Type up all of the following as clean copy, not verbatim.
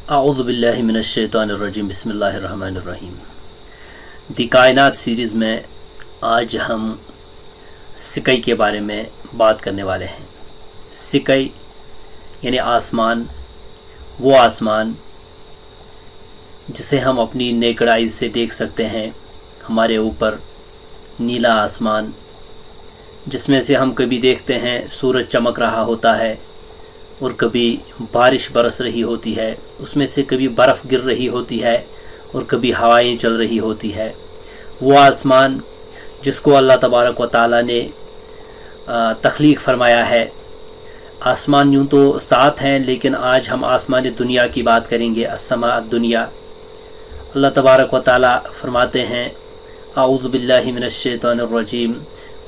आऊज़ु बिल्लाहि मिनश शैतानिर रजीम बिस्मिल्लाहिर्रहमानिर रहीम। दी कायनात सीरीज़ में आज हम सिकई के बारे में बात करने वाले हैं। सिकई यानी आसमान, वो आसमान जिसे हम अपनी नेकड आइज़ से देख सकते हैं। हमारे ऊपर नीला आसमान जिसमें से हम कभी देखते हैं सूरज चमक रहा होता है और कभी बारिश बरस रही होती है, उसमें से कभी बर्फ़ गिर रही होती है और कभी हवाएं चल रही होती है। वो आसमान जिसको अल्लाह तबारक व तआला ने तख्लीक फरमाया है। आसमान यूँ तो 7 हैं, लेकिन आज हम आसमान दुनिया की बात करेंगे। अस्समा दुनिया। अल्लाह तबारक व तआला फरमाते हैं आऊज़ु बिल्लाहि मिनश शैतानिर रजीम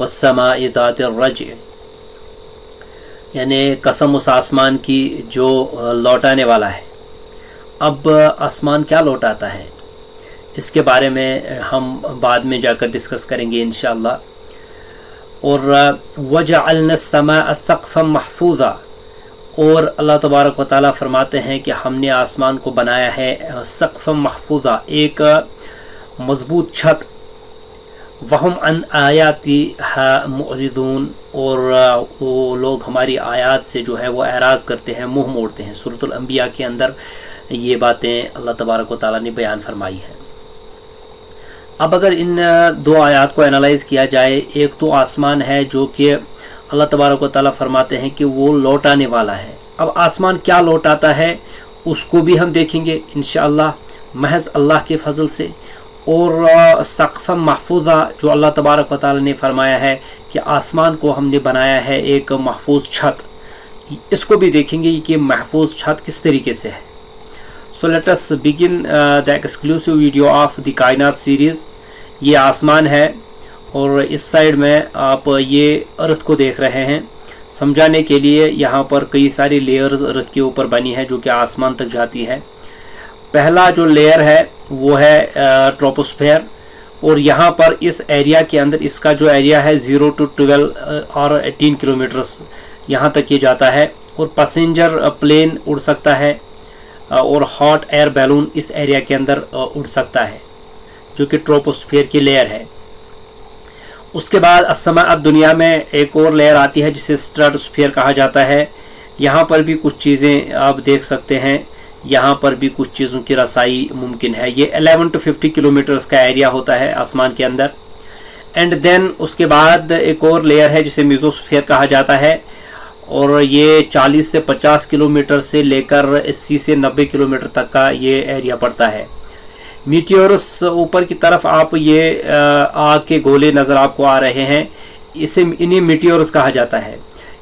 वस्समाइ ज़ातिर रज, यानी कसम उस आसमान की जो लौटाने वाला है। अब आसमान क्या लौटाता है, इसके बारे में हम बाद में जाकर डिस्कस करेंगे इंशाअल्लाह। और वजअलना समा सक़फ़न महफूज़ा, और अल्लाह तबारक व तआला फरमाते हैं कि हमने आसमान को बनाया है सक़फ़न महफूज़ा, एक मज़बूत छत। वहम अन आयाती मुअरिदून, और वो लोग हमारी आयात से जो है वो एराज़ करते हैं, मुँह मोड़ते हैं। सूरतुल अंबिया के अंदर ये बातें अल्लाह तबारक व तआला ने बयान फरमाई हैं। अब अगर इन 2 आयात को एनालाइज़ किया जाए, एक तो आसमान है जो कि अल्लाह तबारक व तआला फरमाते हैं कि वो लौटाने वाला है। अब आसमान क्या लौटाता है उसको भी हम देखेंगे इंशाअल्लाह महज अल्लाह के फ़ज़ल से। और सक़फ़न महफूज़ा जो अल्लाह तबारक व तआला ने फरमाया है कि आसमान को हमने बनाया है एक महफूज छत, इसको भी देखेंगे कि महफूज छत किस तरीके से है। So let us begin the exclusive video of the कायनात सीरीज़। ये आसमान है और इस साइड में आप ये अर्थ को देख रहे हैं। समझाने के लिए यहाँ पर कई सारी लेयर्स अर्थ के ऊपर बनी है जो कि आसमान तक जाती है। पहला जो लेयर है वो है ट्रोपोस्फेयर, और यहाँ पर इस एरिया के अंदर इसका जो एरिया है 0 to 12 और 18 किलोमीटर्स यहाँ तक ये जाता है। और पैसेंजर प्लेन उड़ सकता है और हॉट एयर बैलून इस एरिया के अंदर उड़ सकता है, जो कि ट्रोपोस्फेयर की लेयर है। उसके बाद अस्समा दुनिया में एक और लेयर आती है जिसे स्ट्रेटोस्फेयर कहा जाता है। यहाँ पर भी कुछ चीज़ें आप देख सकते हैं, यहाँ पर भी कुछ चीज़ों की रसाई मुमकिन है। ये 11 to 50 किलोमीटर्स का एरिया होता है आसमान के अंदर। एंड देन उसके बाद एक और लेयर है जिसे मेसोस्फीयर कहा जाता है, और ये 40 से 50 किलोमीटर से लेकर 80 से 90 किलोमीटर तक का ये एरिया पड़ता है। मीटियोरस ऊपर की तरफ आप ये आग के गोले नज़र आपको आ रहे हैं, इसे इन्हें मीटियोरस कहा जाता है।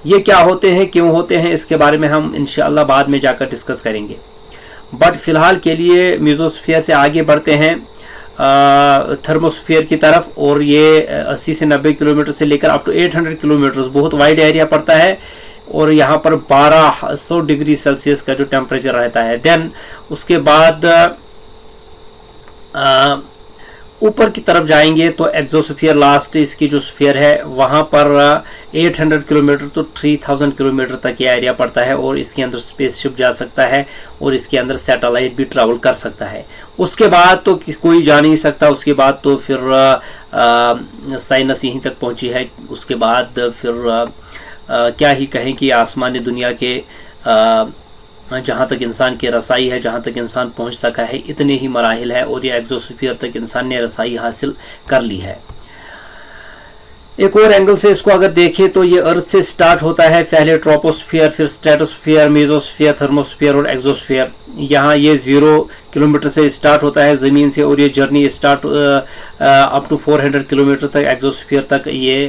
ये क्या होते हैं, क्यों होते हैं, इसके बारे में हम इंशाअल्लाह बाद में जाकर डिस्कस करेंगे। बट फ़िलहाल के लिए मेसोस्फीयर से आगे बढ़ते हैं थर्मोस्फीयर की तरफ, और ये 80 से 90 किलोमीटर से लेकर अप टू 800 किलोमीटर बहुत वाइड एरिया पड़ता है। और यहाँ पर 1200 डिग्री सेल्सियस का जो टेम्परेचर रहता है। देन उसके बाद ऊपर की तरफ जाएंगे तो एक्सोस्फीयर लास्ट इसकी जो स्फीयर है वहाँ पर 800 किलोमीटर तो 3000 किलोमीटर तक ये एरिया पड़ता है, और इसके अंदर स्पेसशिप जा सकता है और इसके अंदर सैटेलाइट भी ट्रैवल कर सकता है। उसके बाद तो कोई जा नहीं सकता, उसके बाद तो फिर साइंस यहीं तक पहुंची है। उसके बाद फिर क्या ही कहें कि आसमानी दुनिया के जहाँ तक इंसान की रसाई है, जहाँ तक इंसान पहुँच सका है, इतने ही मराहिल है, और ये एक्सोस्फीयर तक इंसान ने रसाई हासिल कर ली है। एक और एंगल से इसको अगर देखें तो ये अर्थ से स्टार्ट होता है, पहले ट्रोपोस्फीयर, फिर स्ट्रेटोस्फीयर, मेसोस्फीयर, थर्मोस्फीयर और एक्सोस्फीयर। यहाँ ये 0 किलोमीटर से स्टार्ट होता है ज़मीन से, और ये journey start up to 400 kilometre तक एक्सोस्फीयर तक ये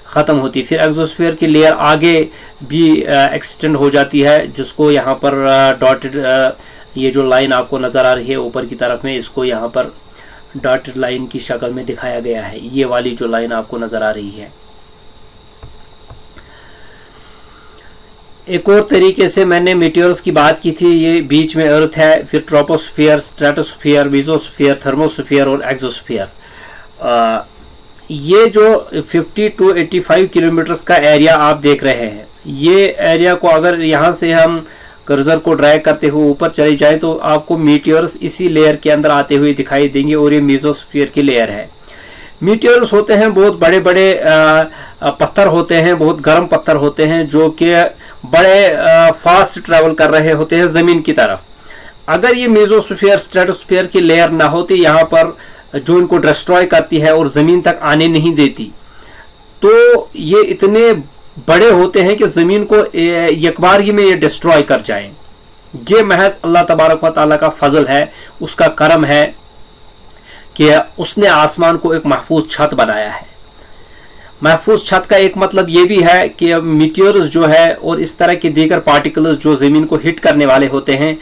ख़त्म होती है। फिर एक्सोस्फीयर की लेयर आगे भी एक्सटेंड हो जाती है, जिसको यहाँ पर डॉटेड ये जो लाइन आपको नज़र आ रही है ऊपर की तरफ में, इसको यहाँ पर डॉटेड लाइन की शक्ल में दिखाया गया है। ये वाली जो लाइन आपको नज़र आ रही है। एक और तरीके से मैंने मीटियोर्स की बात की थी, ये बीच में अर्थ है, फिर ट्रोपोस्फीयर, स्ट्रेटोस्फीयर, मेसोस्फीयर, थर्मोस्फीयर और एक्सोस्फीयर। ये जो 50 to 85 किलोमीटर्स का एरिया आप देख रहे हैं, ये एरिया को अगर यहाँ से हम कर्सर को ड्रैग करते हुए ऊपर चले जाए तो आपको मीटियोर्स इसी लेयर के अंदर आते हुए दिखाई देंगे और ये मेसोस्फीयर की लेयर है। मीटियोर्स होते हैं बहुत बड़े बड़े पत्थर होते हैं, बहुत गर्म पत्थर होते हैं जो कि बड़े फास्ट ट्रैवल कर रहे होते हैं ज़मीन की तरफ। अगर ये मेसोस्फीयर स्ट्रेटोस्फीयर की लेयर ना होती यहाँ पर जो इनको डिस्ट्रॉय करती है और ज़मीन तक आने नहीं देती, तो ये इतने बड़े होते हैं कि ज़मीन को एक बार ही में ये डिस्ट्रॉय कर जाएं। ये महज अल्लाह तबारक व तआला का फजल है, उसका करम है कि उसने आसमान को एक महफूज छत बनाया है। महफूज छत का एक मतलब ये भी है कि मीटियोर्स जो है और इस तरह के दीगर पार्टिकल्स जो ज़मीन को हिट करने वाले होते हैं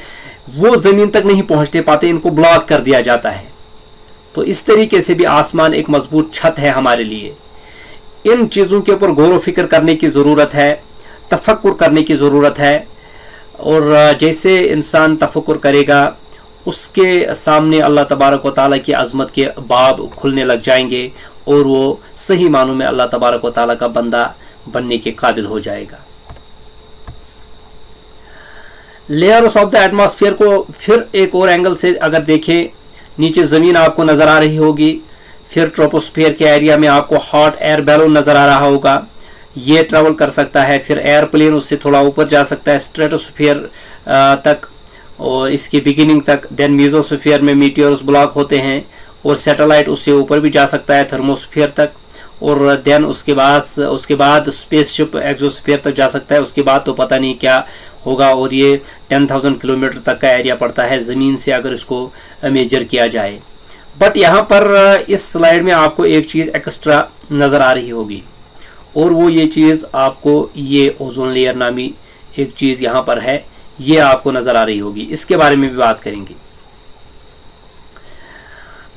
वो ज़मीन तक नहीं पहुंचते पाते, इनको ब्लॉक कर दिया जाता है। तो इस तरीके से भी आसमान एक मजबूत छत है हमारे लिए। इन चीज़ों के ऊपर गौर व फिक्र करने की ज़रूरत है, तफक्कुर करने की ज़रूरत है, और जैसे इंसान तफक्कुर करेगा उसके सामने अल्लाह तबारक व तआला की अज़मत के बाब खुलने लग जाएंगे और वो सही मानों में अल्लाह तबारक व तआला का बंदा बनने के काबिल हो जाएगा। लेयर्स ऑफ द एटमॉस्फेयर को फिर एक और एंगल से अगर देखें, नीचे ज़मीन आपको नज़र आ रही होगी, फिर ट्रोपोस्फेयर के एरिया में आपको हॉट एयर बैलून नज़र आ रहा होगा, ये ट्रैवल कर सकता है, फिर एयरप्लेन उससे थोड़ा ऊपर जा सकता है स्ट्रेटोस्फीयर तक और इसकी बिगिनिंग तक। देन मेसोस्फीयर में मीटियोर्स ब्लॉक होते हैं और सैटेलाइट उससे ऊपर भी जा सकता है थर्मोस्फीयर तक, और देन उसके बाद स्पेसशिप एक्सोस्फीयर तक जा सकता है। उसके बाद तो पता नहीं क्या होगा, और ये 10,000 किलोमीटर तक का एरिया पड़ता है ज़मीन से अगर इसको मेजर किया जाए। बट यहाँ पर इस स्लाइड में आपको एक चीज़ एक्स्ट्रा नज़र आ रही होगी, और वो ये चीज़ आपको ये ओजोन लेयर नामी एक चीज़ यहाँ पर है, ये आपको नज़र आ रही होगी। इसके बारे में भी बात करेंगे।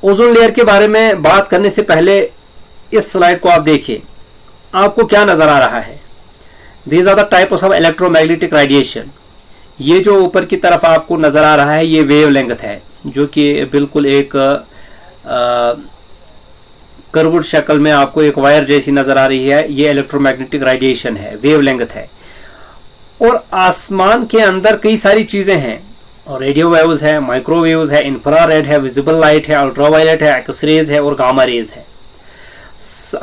ओजोन लेयर के बारे में बात करने से पहले इस स्लाइड को आप देखिए, आपको क्या नज़र आ रहा है। These are the types of electromagnetic radiation. ये जो ऊपर की तरफ आपको नज़र आ रहा है ये वेव लेंथ है, जो कि बिल्कुल एक कर्व्ड शक्ल में आपको एक वायर जैसी नज़र आ रही है। ये इलेक्ट्रोमैग्नेटिक रेडिएशन है, वेव लेंथ है। और आसमान के अंदर कई सारी चीज़ें हैं, और रेडियो वेव्स है, माइक्रोवेव्स है, इंफ्रारेड है, विजिबल लाइट है, अल्ट्रावायलेट है, एक्सरेज है और गामा रेज है।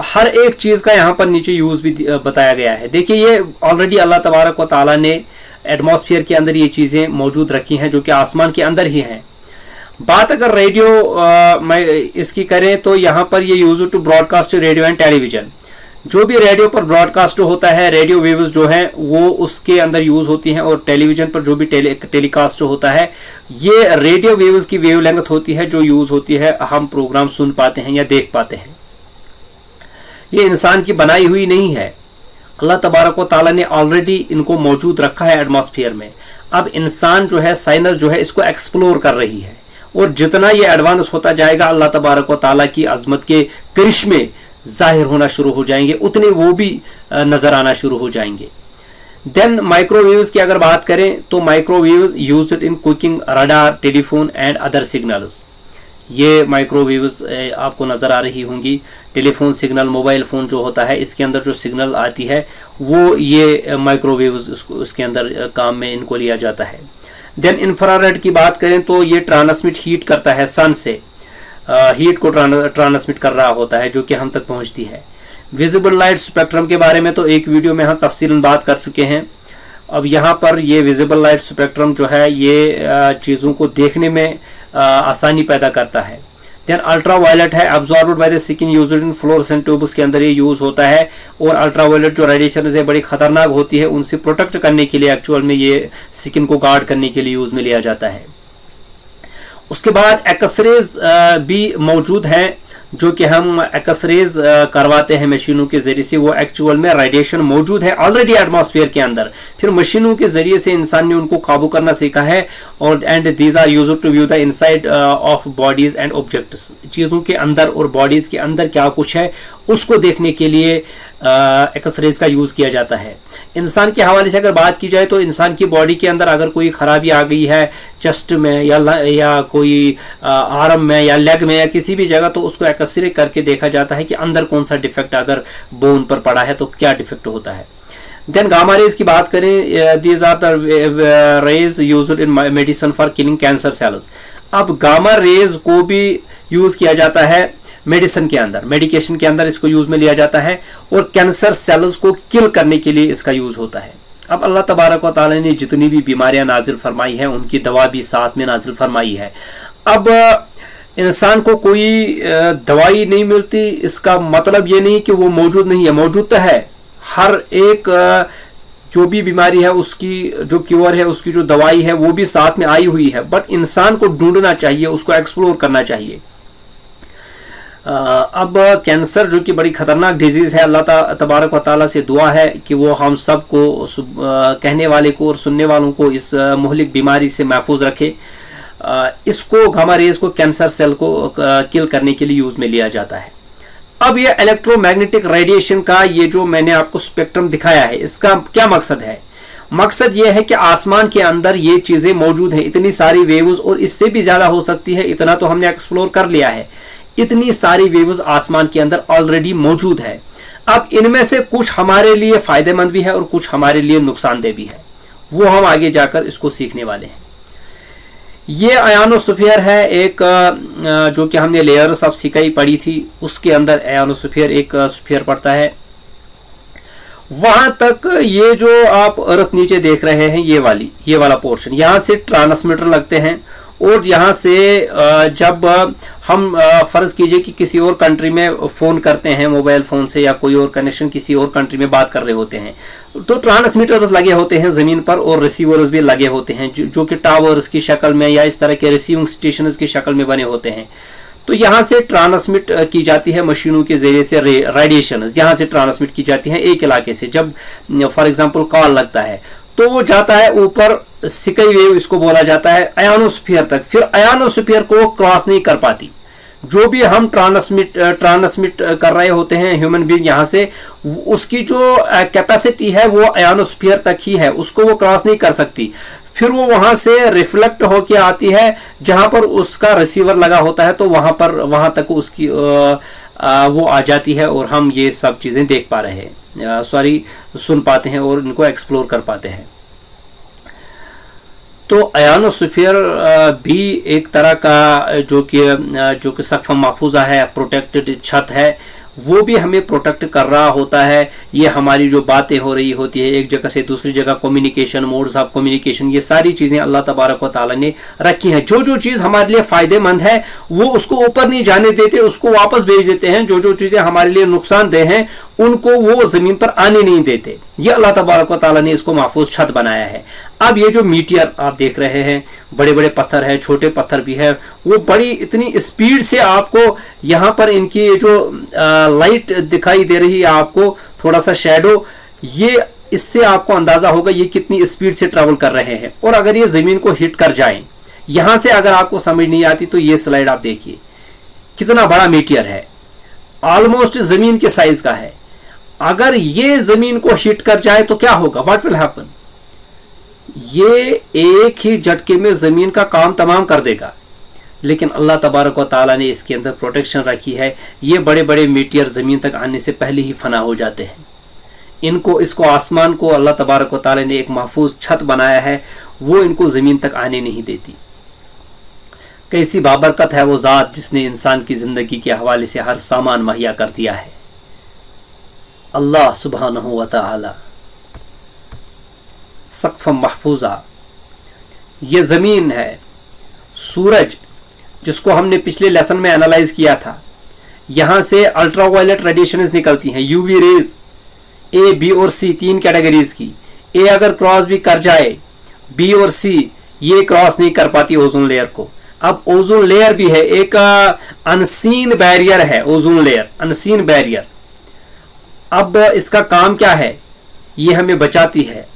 हर एक चीज़ का यहाँ पर नीचे यूज़ भी बताया गया है। देखिए ये ऑलरेडी अल्लाह तबारक व तआला ने एटमॉस्फेयर के अंदर ये चीज़ें मौजूद रखी हैं जो कि आसमान के अंदर ही हैं। बात अगर रेडियो इसकी करें तो यहाँ पर ये use to broadcast radio and television. जो भी रेडियो पर ब्रॉडकास्ट होता है, रेडियो वेव्स जो हैं वो उसके अंदर यूज होती हैं, और टेलीविजन पर जो भी टेलीकास्ट होता है ये रेडियो वेव्स की वेव लेंथ होती है जो यूज होती है, हम प्रोग्राम सुन पाते हैं या देख पाते हैं। ये इंसान की बनाई हुई नहीं है, अल्लाह तबारक व तआला ने ऑलरेडी इनको मौजूद रखा है एटमॉस्फेयर में। अब इंसान जो है, साइंस जो है इसको एक्सप्लोर कर रही है, और जितना ये एडवांस होता जाएगा अल्लाह तबारक व तआला की अजमत के करिश्मे जाहिर होना शुरू हो जाएंगे, उतने वो भी नजर आना शुरू हो जाएंगे। देन माइक्रोवेव्स की अगर बात करें तो microwaves used in cooking, radar, telephone and other signals. ये माइक्रोवेव्स आपको नज़र आ रही होंगी। टेलीफोन सिग्नल, मोबाइल फ़ोन जो होता है इसके अंदर जो सिग्नल आती है वो ये माइक्रोवेव्स उसके अंदर काम में इनको लिया जाता है। देन इंफ्रारेड की बात करें तो ये ट्रांसमिट हीट करता है, सन से हीट को ट्रांसमिट कर रहा होता है जो कि हम तक पहुंचती है। विजिबल लाइट स्पेक्ट्रम के बारे में तो एक वीडियो में हम तफसीलन बात कर चुके हैं। अब यहाँ पर ये विजिबल लाइट स्पेक्ट्रम जो है ये चीज़ों को देखने में आसानी पैदा करता है। देन अल्ट्रा वायलेट है, absorbed by the skin, used in fluorescent tubes के अंदर ये यूज होता है, और अल्ट्रा वायलेट जो रेडिएशन है बड़ी खतरनाक होती है, उनसे प्रोटेक्ट करने के लिए एक्चुअल में ये स्किन को गार्ड करने के लिए यूज में लिया जाता है। उसके बाद एक्सरेज भी मौजूद हैं जो कि हम एक्सरेज करवाते हैं मशीनों के जरिए से, वो एक्चुअल में रेडिएशन मौजूद है ऑलरेडी एटमॉस्फेयर के अंदर, फिर मशीनों के जरिए से इंसान ने उनको काबू करना सीखा है। और and these are used to view the inside of bodies and objects. चीज़ों के अंदर और बॉडीज के अंदर क्या कुछ है उसको देखने के लिए एक्सरेज का यूज़ किया जाता है। इंसान के हवाले से अगर बात की जाए तो इंसान की बॉडी के अंदर अगर कोई खराबी आ गई है चेस्ट में या कोई आर्म में या लेग में या किसी भी जगह, तो उसको एक्सरे करके देखा जाता है कि अंदर कौन सा डिफेक्ट अगर बोन पर पड़ा है तो क्या डिफेक्ट होता है। देन गामा रेज की बात करें, these are the rays used in medicine for killing cancer cells. अब गामा रेज को भी यूज किया जाता है मेडिसिन के अंदर, मेडिकेशन के अंदर इसको यूज में लिया जाता है और कैंसर सेल्स को किल करने के लिए इसका यूज होता है। अब अल्लाह तबारक व तआला ने जितनी भी बीमारियां नाजिल फरमाई है उनकी दवा भी साथ में नाजिल फरमाई है। अब इंसान को कोई दवाई नहीं मिलती, इसका मतलब ये नहीं कि वो मौजूद नहीं है, मौजूद तो है। हर एक जो भी बीमारी है उसकी जो क्योर है, उसकी जो दवाई है वो भी साथ में आई हुई है, बट इंसान को ढूंढना चाहिए, उसको एक्सप्लोर करना चाहिए। अब कैंसर जो कि बड़ी खतरनाक डिजीज है, अल्लाह तबारक व तआला से दुआ है कि वो हम सब को, कहने वाले को और सुनने वालों को इस मुहलिक बीमारी से महफूज रखे। इसको गामा रेज को कैंसर सेल को किल करने के लिए यूज में लिया जाता है। अब ये इलेक्ट्रोमैग्नेटिक रेडिएशन का ये जो मैंने आपको स्पेक्ट्रम दिखाया है, इसका क्या मकसद है? मकसद ये है कि आसमान के अंदर ये चीजें मौजूद हैं, इतनी सारी वेव्स, और इससे भी ज्यादा हो सकती है, इतना तो हमने एक्सप्लोर कर लिया है। इतनी सारी वेव्स आसमान के अंदर ऑलरेडी मौजूद है। अब इनमें से कुछ हमारे लिए फायदेमंद भी है और कुछ हमारे लिए नुकसानदेह भी है, वो हम आगे जाकर इसको सीखने वाले हैं। ये आयोनोस्फीयर है एक, जो कि हमने लेयर्स ऑफ सिकाई पढ़ी थी, उसके अंदर आयोनोस्फीयर एक स्फीयर पड़ता है। वहां तक ये जो आप अर्थ नीचे देख रहे हैं, ये वाला पोर्शन, यहां से ट्रांसमीटर लगते हैं, और यहाँ से जब हम फर्ज कीजिए कि किसी और कंट्री में फोन करते हैं मोबाइल फोन से, या कोई और कनेक्शन किसी और कंट्री में बात कर रहे होते हैं, तो ट्रांसमीटर्स लगे होते हैं जमीन पर और रिसीवर्स भी लगे होते हैं, जो कि टावर्स की शक्ल में या इस तरह के रिसीविंग स्टेशन की शक्ल में बने होते हैं। तो यहाँ से ट्रांसमिट की जाती है मशीनों के जरिए से रेडिएशन, यहाँ से ट्रांसमिट की जाती है एक इलाके से। जब फॉर एग्जांपल कॉल लगता है तो वो जाता है ऊपर, सिकाई वेव इसको बोला जाता है, आयोनोस्फीयर तक। फिर आयोनोस्फीयर को क्रॉस नहीं कर पाती, जो भी हम ट्रांसमिट कर रहे होते हैं ह्यूमन बीइंग यहाँ से, उसकी जो कैपेसिटी है वो आयोनोस्फीयर तक ही है, उसको वो क्रॉस नहीं कर सकती। फिर वो वहां से रिफ्लेक्ट होके आती है जहां पर उसका रिसीवर लगा होता है, तो वहां तक उसकी वो आ जाती है और हम ये सब चीजें देख पा रहे हैं, सुन पाते हैं और इनको एक्सप्लोर कर पाते हैं। तो आयोनोस्फीयर भी एक तरह का जो कि सक़्फ़ महफूजा है, प्रोटेक्टेड छत है, वो भी हमें प्रोटेक्ट कर रहा होता है। ये हमारी जो बातें हो रही होती है एक जगह से दूसरी जगह, कम्युनिकेशन, मोड्स ऑफ कम्युनिकेशन, ये सारी चीज़ें अल्लाह तबारक व तआला ने रखी हैं। जो चीज़ हमारे लिए फ़ायदेमंद है वो उसको ऊपर नहीं जाने देते, उसको वापस भेज देते हैं। जो चीज़ें हमारे लिए नुकसानदेह हैं उनको वो ज़मीन पर आने नहीं देते। ये अल्लाह तबारक व तआला ने इसको महफूज छत बनाया है। अब ये जो मीटियर आप देख रहे हैं, बड़े बड़े पत्थर है, छोटे पत्थर भी है, वो बड़ी इतनी स्पीड से आपको यहाँ पर इनकी जो लाइट दिखाई दे रही है, आपको थोड़ा सा शैडो, ये इससे आपको अंदाजा होगा ये कितनी स्पीड से ट्रैवल कर रहे हैं। और अगर ये जमीन को हिट कर जाए, यहां से अगर आपको समझ नहीं आती तो ये स्लाइड आप देखिए, कितना बड़ा मीटियर है, ऑलमोस्ट जमीन के साइज का है। अगर ये जमीन को हिट कर जाए तो क्या होगा, व्हाट विल हैपन? ये एक ही झटके में जमीन का काम तमाम कर देगा। लेकिन अल्लाह तबारक व तआला ने इसके अंदर प्रोटेक्शन रखी है। ये बड़े बड़े मीटियर जमीन तक आने से पहले ही फना हो जाते हैं। इसको आसमान को अल्लाह तबारक व तआला ने एक महफूज छत बनाया है, वो इनको जमीन तक आने नहीं देती। कैसी बाबरकत है वो ज़ात जिसने इंसान की जिंदगी के हवाले से हर सामान मुहैया कर दिया है। अल्लाह सुब्हानहू व तआला। सक़्फ़ महफूजा, ये ज़मीन है, सूरज जिसको हमने पिछले लेसन में एनालाइज किया था, यहाँ से अल्ट्रावायलेट रेडिएशंस निकलती हैं, यूवी रेज ए, बी और सी, तीन कैटेगरीज की। ए अगर क्रॉस भी कर जाए, बी और सी ये क्रॉस नहीं कर पाती ओजोन लेयर को। अब ओजोन लेयर भी है, एक अनसीन बैरियर है, ओजोन लेयर अनसीन बैरियर। अब इसका काम क्या है, ये हमें बचाती है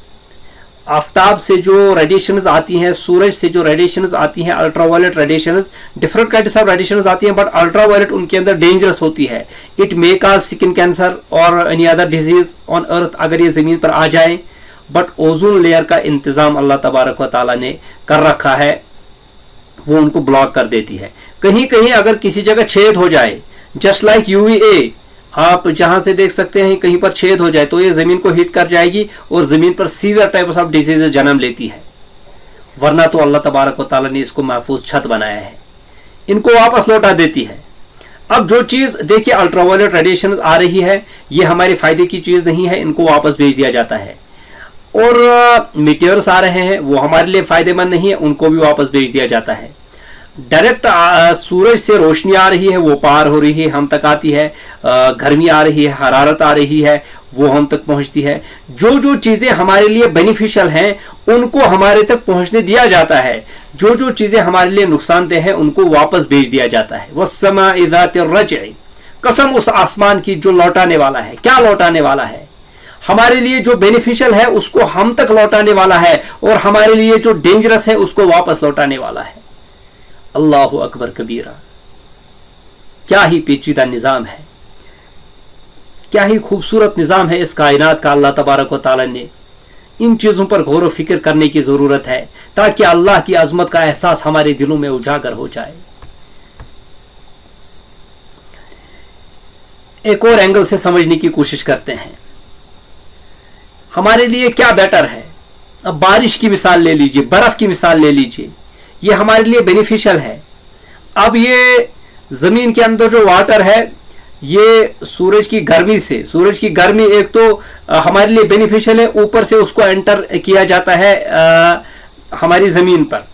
आफ्ताब से जो रेडिएशंस आती हैं, सूरज से जो रेडिएशंस आती हैं, ultraviolet radiations, different kinds of radiations आती हैं, बट अल्ट्रावायलेट उनके अंदर डेंजरस होती है। It may cause skin cancer और any other disease on earth अगर ये जमीन पर आ जाए। बट ओजोन लेयर का इंतजाम अल्लाह तबारक व तआला ने कर रखा है, वो उनको ब्लॉक कर देती है। कहीं कहीं अगर किसी जगह छेद हो जाए, जस्ट लाइक यूवीए, आप जहां से देख सकते हैं कहीं पर छेद हो जाए तो ये ज़मीन को हीट कर जाएगी और ज़मीन पर सीवियर टाइप्स ऑफ डिजीज जन्म लेती है। वरना तो अल्लाह तबारक व तआला ने इसको महफूज छत बनाया है, इनको वापस लौटा देती है। अब जो चीज़ देखिए अल्ट्रावायलेट रेडिएशन आ रही है, ये हमारे फायदे की चीज़ नहीं है, इनको वापस भेज दिया जाता है। और मीटियर्स आ रहे हैं, वो हमारे लिए फायदेमंद नहीं है, उनको भी वापस भेज दिया जाता है। डायरेक्ट सूरज से रोशनी आ रही है, वो पार हो रही है, हम तक आती है। गर्मी आ रही है, हरारत आ रही है, वो हम तक पहुंचती है। जो जो चीज़ें हमारे लिए बेनिफिशियल हैं उनको हमारे तक पहुंचने दिया जाता है, जो जो चीज़ें हमारे लिए नुकसानदेह हैं उनको वापस भेज दिया जाता है। वस्समाइ ज़ातिर रज्अ, कसम उस आसमान की जो लौटाने वाला है। क्या लौटाने वाला है? हमारे लिए जो बेनिफिशियल है उसको हम तक लौटाने वाला है, और हमारे लिए जो डेंजरस है उसको वापस लौटाने वाला है। अल्लाहु अकबर कबीरा, क्या ही पेचीदा निज़ाम है, क्या ही खूबसूरत निज़ाम है इस कायनात का। अल्लाह तबारक व तआला ने इन चीज़ों पर गौर व फिक्र करने की ज़रूरत है ताकि अल्लाह की अज़मत का एहसास हमारे दिलों में उजागर हो जाए। एक और एंगल से समझने की कोशिश करते हैं, हमारे लिए क्या बेटर है। अब बारिश की मिसाल ले लीजिए, बर्फ़ की मिसाल ले लीजिए, ये हमारे लिए बेनिफिशियल है। अब ये ज़मीन के अंदर जो वाटर है, ये सूरज की गर्मी से, सूरज की गर्मी एक तो हमारे लिए बेनिफिशियल है, ऊपर से उसको एंटर किया जाता है हमारी ज़मीन पर।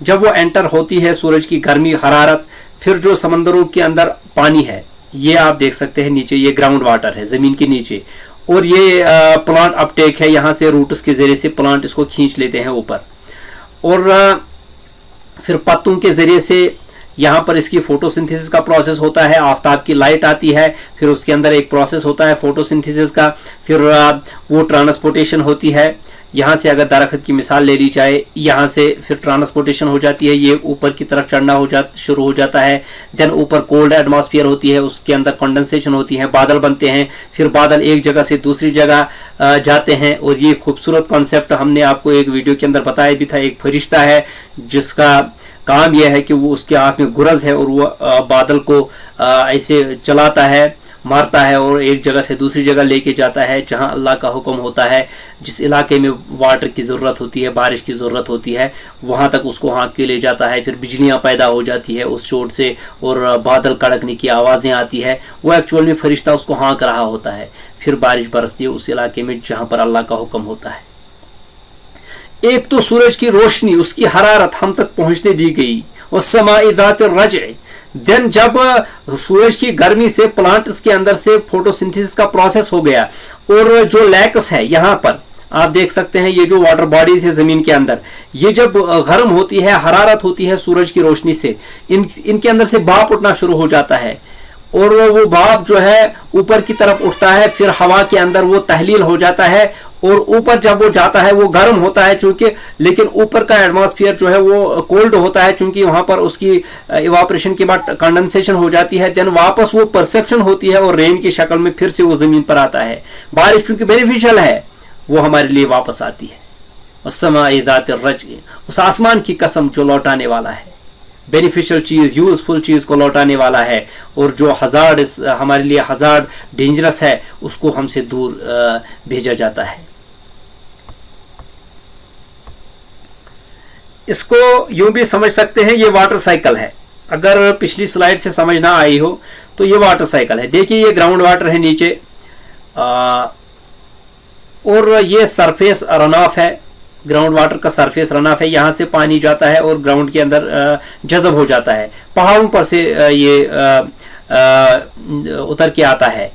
जब वो एंटर होती है सूरज की गर्मी, हरारत, फिर जो समंदरों के अंदर पानी है, ये आप देख सकते हैं नीचे, ये ग्राउंड वाटर है ज़मीन के नीचे, और ये प्लांट अपटेक है, यहाँ से रूट्स के ज़रिए से प्लांट इसको खींच लेते हैं ऊपर, और फिर पत्तों के ज़रिए से यहाँ पर इसकी फोटोसिंथेसिस का प्रोसेस होता है, आफताब की लाइट आती है, फिर उसके अंदर एक प्रोसेस होता है फोटोसिंथेसिस का, फिर वो ट्रांसपोर्टेशन होती है। यहाँ से अगर दरख्त की मिसाल ले ली जाए, यहाँ से फिर ट्रांसपोर्टेशन हो जाती है, ये ऊपर की तरफ चढ़ना शुरू हो जाता है। देन ऊपर कोल्ड एटमॉस्फेयर होती है, उसके अंदर कंडेंसेशन होती है, बादल बनते हैं, फिर बादल एक जगह से दूसरी जगह जाते हैं। और ये खूबसूरत कॉन्सेप्ट हमने आपको एक वीडियो के अंदर बताया भी था। एक फरिश्ता है जिसका काम यह है कि वो, उसके आँख में गुरज है और वो बादल को ऐसे चलाता है, मारता है और एक जगह से दूसरी जगह लेके जाता है जहां अल्लाह का हुक्म होता है। जिस इलाके में वाटर की ज़रूरत होती है, बारिश की ज़रूरत होती है, वहां तक उसको हाँक के ले जाता है। फिर बिजलियां पैदा हो जाती है उस चोट से, और बादल कड़कने की आवाज़ें आती है। वो एक्चुअल में फरिश्ता उसको हाँक रहा होता है। फिर बारिश बरसती है उस इलाके में जहाँ पर अल्लाह का हुक्म होता है। एक तो सूरज की रोशनी, उसकी हरारत हम तक पहुँचने दी गई, वस्समाइ ज़ातिर रज्अ। देन जब सूरज की गर्मी से प्लांट्स के अंदर से फोटोसिंथेसिस का प्रोसेस हो गया, और जो लैक्स है यहाँ पर आप देख सकते हैं, ये जो वाटर बॉडीज है जमीन के अंदर, ये जब गर्म होती है, हरारत होती है सूरज की रोशनी से, इनके अंदर से भाप उठना शुरू हो जाता है, और वो भाप जो है ऊपर की तरफ उठता है, फिर हवा के अंदर वो तहलील हो जाता है, और ऊपर जब वो जाता है वो गर्म होता है चूंकि, लेकिन ऊपर का एटमॉस्फेयर जो है वो कोल्ड होता है चूंकि वहां पर उसकी इवापोरेशन के बाद कंडेंसेशन हो जाती है। देन वापस वो परसेप्शन होती है और रेन की शक्ल में फिर से वो जमीन पर आता है। बारिश चूंकि बेनिफिशियल है, वो हमारे लिए वापस आती है। वस्समाइ ज़ातिर रज्अ, उस आसमान की कसम जो लौटाने वाला है, बेनिफिशियल चीज़, यूजफुल चीज़ को लौटाने वाला है, और जो हज़ार्ड हमारे लिए हज़ार्ड डेंजरस है उसको हमसे दूर भेजा जाता है। इसको यूं भी समझ सकते हैं, ये वाटर साइकिल है। अगर पिछली स्लाइड से समझ ना आई हो तो ये वाटर साइकिल है। देखिए ये ग्राउंड वाटर है नीचे, और ये सरफेस रन ऑफ है, ग्राउंड वाटर का सरफेस रन ऑफ है। यहाँ से पानी जाता है और ग्राउंड के अंदर जज़ब हो जाता है, पहाड़ों पर से ये उतर के आता है।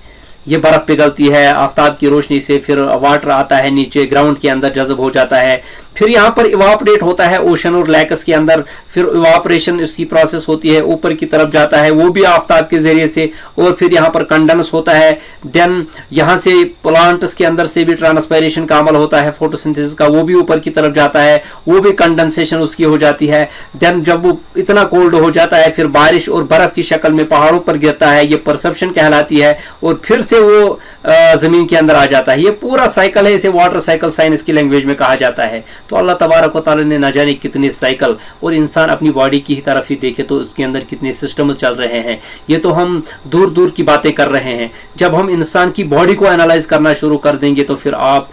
ये बर्फ़ पिघलती है आफताब की रोशनी से, फिर वाटर आता है नीचे, ग्राउंड के अंदर जज़ब हो जाता है। फिर यहाँ पर इवापोरेट होता है ओशन और लैक्स के अंदर, फिर इवापोरेशन इसकी प्रोसेस होती है, ऊपर की तरफ जाता है वो भी आफताब के ज़रिए से, और फिर यहाँ पर कंडेंस होता है। देन यहाँ से प्लांट्स के अंदर से भी ट्रांसपायरेशन का अमल होता है, फोटोसिंथेसिस का, वो भी ऊपर की तरफ जाता है, वो भी कंडेंसेशन उसकी हो जाती है। देन जब वो इतना कोल्ड हो जाता है, फिर बारिश और बर्फ़ की शक्ल में पहाड़ों पर गिरता है, ये परसेप्शन कहलाती है, और फिर से से वो ज़मीन के अंदर आ जाता है। ये पूरा साइकिल है, इसे वाटर साइकिल साइंस की लैंग्वेज में कहा जाता है। तो अल्लाह तबारक व तआला ने ना जाने कितने साइकिल, और इंसान अपनी बॉडी की तरफ ही देखे तो उसके अंदर कितने सिस्टम चल रहे हैं। ये तो हम दूर दूर की बातें कर रहे हैं। जब हम इंसान की बॉडी को एनालाइज करना शुरू कर देंगे तो फिर आप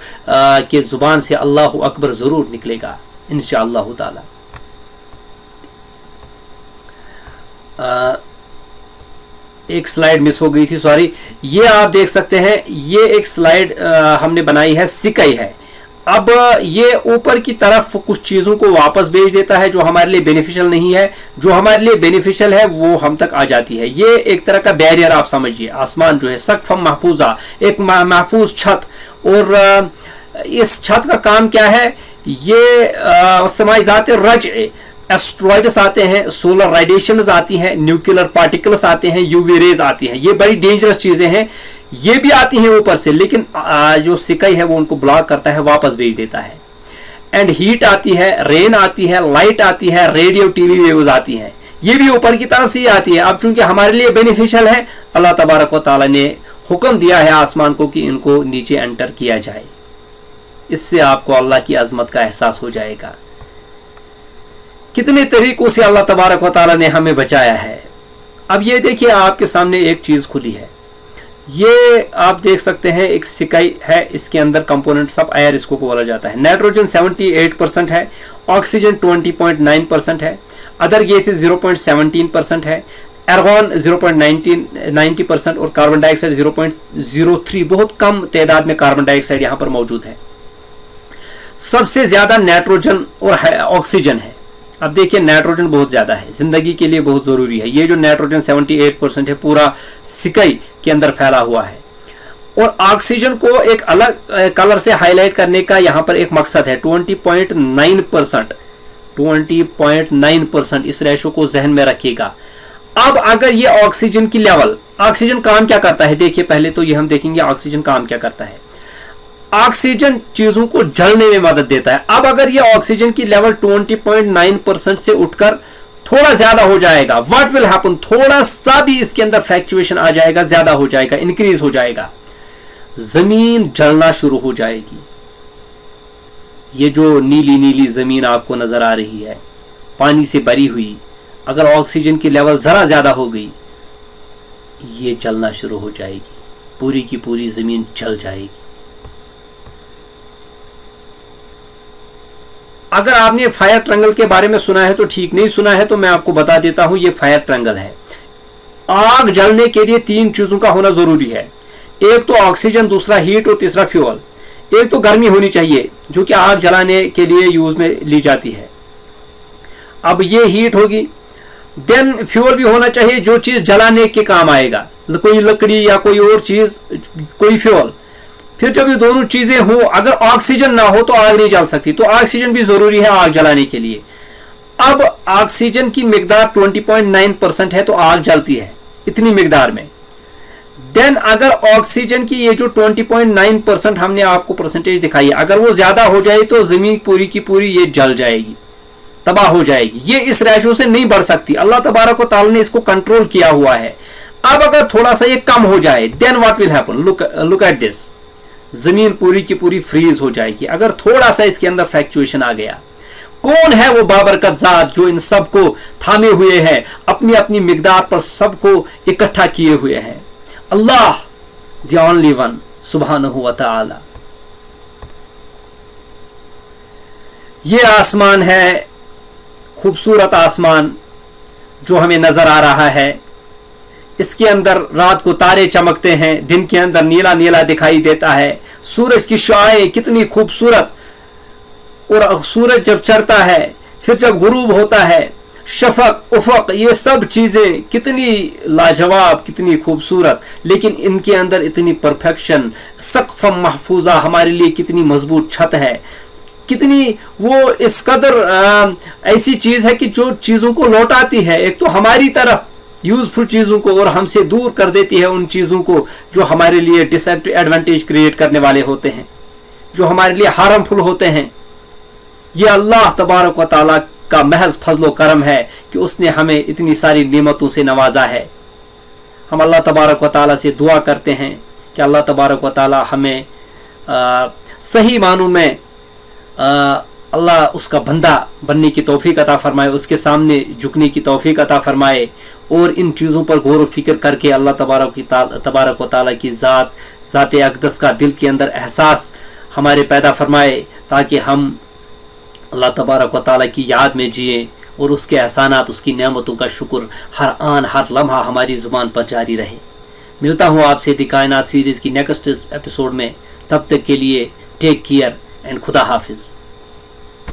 के ज़ुबान से अल्लाहु अकबर ज़रूर निकलेगा इंशाअल्लाह ताला। एक स्लाइड मिस हो गई थी, सॉरी। ये आप देख सकते हैं, ये एक स्लाइड हमने बनाई है, सिकाई है। अब ये ऊपर की तरफ कुछ चीज़ों को वापस भेज देता है जो हमारे लिए बेनिफिशियल नहीं है, जो हमारे लिए बेनिफिशियल है वो हम तक आ जाती है। ये एक तरह का बैरियर आप समझिए। आसमान जो है सकफ़ महफूजा, एक महफूज छत, और इस छत का काम क्या है? ये समाइज़ात रज, एस्ट्रॉइड्स आते हैं, सोलर रेडिएशंस आती हैं, न्यूक्लियर पार्टिकल्स आते हैं, यूवी रेज आती हैं। ये बड़ी डेंजरस चीजें हैं, ये भी आती हैं ऊपर से, लेकिन जो सिकाई है वो उनको ब्लॉक करता है, वापस भेज देता है। एंड हीट आती है, रेन आती है, लाइट आती है, रेडियो टीवी वेव्स आती हैं, ये भी ऊपर की तरफ से ही आती है। अब चूंकि हमारे लिए बेनिफिशियल है, अल्लाह तबारक व तआला ने हुक्म दिया है आसमान को कि इनको नीचे एंटर किया जाए। इससे आपको अल्लाह की अजमत का एहसास हो जाएगा। कितने तरीकों से अल्लाह तबारक व तआला ने हमें बचाया है। अब ये देखिए, आपके सामने एक चीज खुली है, ये आप देख सकते हैं, एक सिकाई है, इसके अंदर कंपोनेंट्स ऑफ एयर इसको बोला जाता है। नाइट्रोजन 78% है, ऑक्सीजन 20.9% है, अदर गैसेस 0.17% है, एर्गॉन 0.90% और कार्बन डाइऑक्साइड 0.03। बहुत कम तादाद में कार्बन डाइऑक्साइड यहाँ पर मौजूद है। सबसे ज्यादा नाइट्रोजन और ऑक्सीजन है। अब देखिए, नाइट्रोजन बहुत ज्यादा है, जिंदगी के लिए बहुत जरूरी है। ये जो नाइट्रोजन 78% है, पूरा सिकाई के अंदर फैला हुआ है। और ऑक्सीजन को एक अलग कलर से हाईलाइट करने का यहाँ पर एक मकसद है, 20.9%। 20.9%, इस रेशो को जहन में रखिएगा। अब अगर ये ऑक्सीजन की लेवल, ऑक्सीजन काम क्या करता है, देखिए पहले तो ये हम देखेंगे ऑक्सीजन काम क्या करता है। ऑक्सीजन चीजों को जलने में मदद देता है। अब अगर ये ऑक्सीजन की लेवल 20.9% से उठकर थोड़ा ज्यादा हो जाएगा, व्हाट विल हैपन, थोड़ा सा भी इसके अंदर फ्लक्चुएशन आ जाएगा, ज्यादा हो जाएगा, इंक्रीज हो जाएगा, जमीन जलना शुरू हो जाएगी। ये जो नीली नीली जमीन आपको नजर आ रही है, पानी से भरी हुई, अगर ऑक्सीजन की लेवल जरा ज्यादा हो गई, ये जलना शुरू हो जाएगी, पूरी की पूरी जमीन जल जाएगी। अगर आपने फायर ट्रायंगल के बारे में सुना है तो ठीक, नहीं सुना है तो मैं आपको बता देता हूं, ये फायर ट्रायंगल है। आग जलने के लिए 3 चीजों का होना जरूरी है, एक तो ऑक्सीजन, दूसरा हीट और तीसरा फ्यूल। एक तो गर्मी होनी चाहिए जो कि आग जलाने के लिए यूज में ली जाती है। अब ये हीट होगी, देन फ्यूल भी होना चाहिए जो चीज जलाने के काम आएगा, कोई लकड़ी या कोई और चीज, कोई फ्यूल। फिर जब ये दोनों चीजें हो, अगर ऑक्सीजन ना हो तो आग नहीं जल सकती, तो ऑक्सीजन भी जरूरी है आग जलाने के लिए। अब ऑक्सीजन की मिकदार 20.9% है तो आग जलती है इतनी मिकदार में। देन अगर ऑक्सीजन की ये जो 20.9% हमने आपको परसेंटेज दिखाई है, अगर वो ज्यादा हो जाए तो जमीन पूरी की पूरी ये जल जाएगी, तबाह हो जाएगी। ये इस रेशो से नहीं बढ़ सकती, अल्लाह तबारक व तआला ने इसको कंट्रोल किया हुआ है। अब अगर थोड़ा सा ये कम हो जाए, then what will happen, look at this, जमीन पूरी की पूरी फ्रीज हो जाएगी। अगर थोड़ा सा इसके अंदर फ्लक्चुएशन आ गया, कौन है वो बाबरकत जात जो इन सबको थामे हुए है, अपनी अपनी मिकदार पर सबको इकट्ठा किए हुए हैं? अल्लाह, द ओनली वन सुब्हानहू व तआला। ये आसमान है, खूबसूरत आसमान जो हमें नजर आ रहा है। इसके अंदर रात को तारे चमकते हैं, दिन के अंदर नीला नीला दिखाई देता है। सूरज की शुआएं कितनी खूबसूरत, और सूरज जब चढ़ता है, फिर जब गुरूब होता है, शफक, उफक, ये सब चीजें कितनी लाजवाब, कितनी खूबसूरत, लेकिन इनके अंदर इतनी परफेक्शन। सक़्फ़ महफूजा हमारे लिए कितनी मजबूत छत है, कितनी वो इस कदर ऐसी चीज है कि जो चीजों को लौटाती है एक तो हमारी तरफ, यूजफुल चीजों को, और हमसे दूर कर देती है उन चीजों को जो हमारे लिए डिसएडवांटेज क्रिएट करने वाले होते हैं, जो हमारे लिए हार्मफुल होते हैं। ये अल्लाह तबारक व तआला का महज फजलो करम है कि उसने हमें इतनी सारी नेमतों से नवाजा है। हम अल्लाह तबारक व तआला से दुआ करते हैं कि अल्लाह तबारक व ताला हमें सही मानों में अल्लाह उसका बंदा बनने की तौफीक अता फरमाए, उसके सामने झुकने की तौफीक अता फरमाए, और इन चीज़ों पर गौर व फिक्र करके अल्लाह तबारक व ताला की ज़ात अक़दस का दिल के अंदर एहसास हमारे पैदा फरमाए, ताकि हम अल्लाह तबारक व ताला की याद में जिए और उसके एहसानात, उसकी नेमतों का शुक्र हर आन हर लम्हा हमारी ज़ुबान पर जारी रहे। मिलता हूँ आपसे दी कायनात सीरीज़ की नेक्स्ट एपिसोड में। तब तक के लिए टेक केयर एंड खुदा हाफिज़।